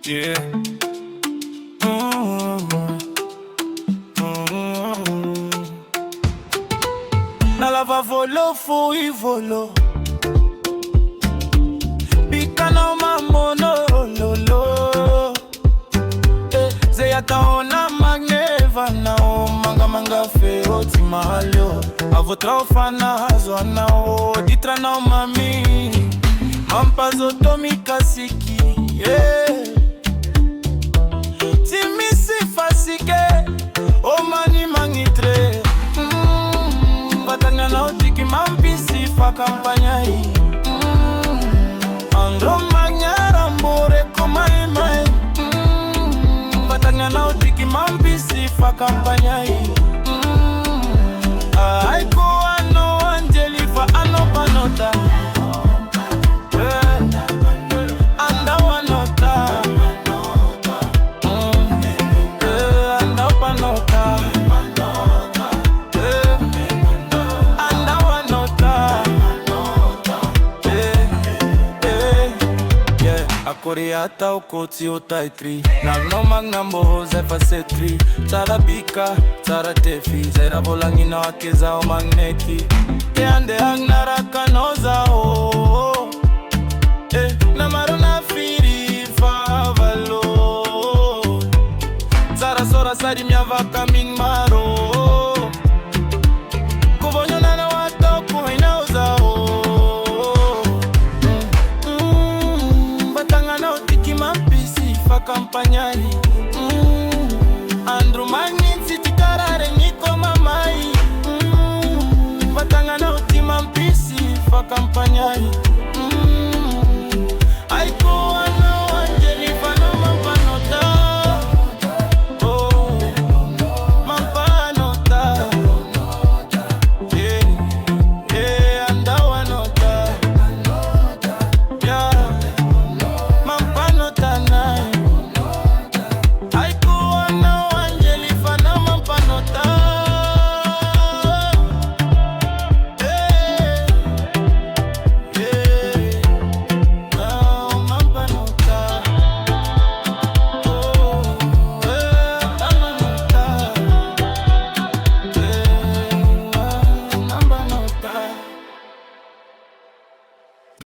Yeah. Mm-hmm. Na lava volo fui volo Pika na mamono lolo Zeya taona magneva na o manga feo ti mahalio Avotra ufana hazwa na o ditra na mami Mampazo tomi kasiki yeah. Timisi fasike o mani mangitre Batanga na otiki mampisi fa kampanya hii Andro magnara mbore koma emae Batanga na otiki mampisi fa kampanya hii Aiko ano anjeli fa ano panota Anda wanota Anda panota Koreata o koti o taitri Nagno magnambo zai fasetri Tsara bika, tsara tefi Zaira volangi na wakeza o magneti Keande agnara kanoza o Namaro na firi favalo Tsara sora sari miava kaming maro Kubonyo na watoko inauza o Kampanyani Andru magniti tikarare niko mamai Batanga na utima mpisi fa kampanyani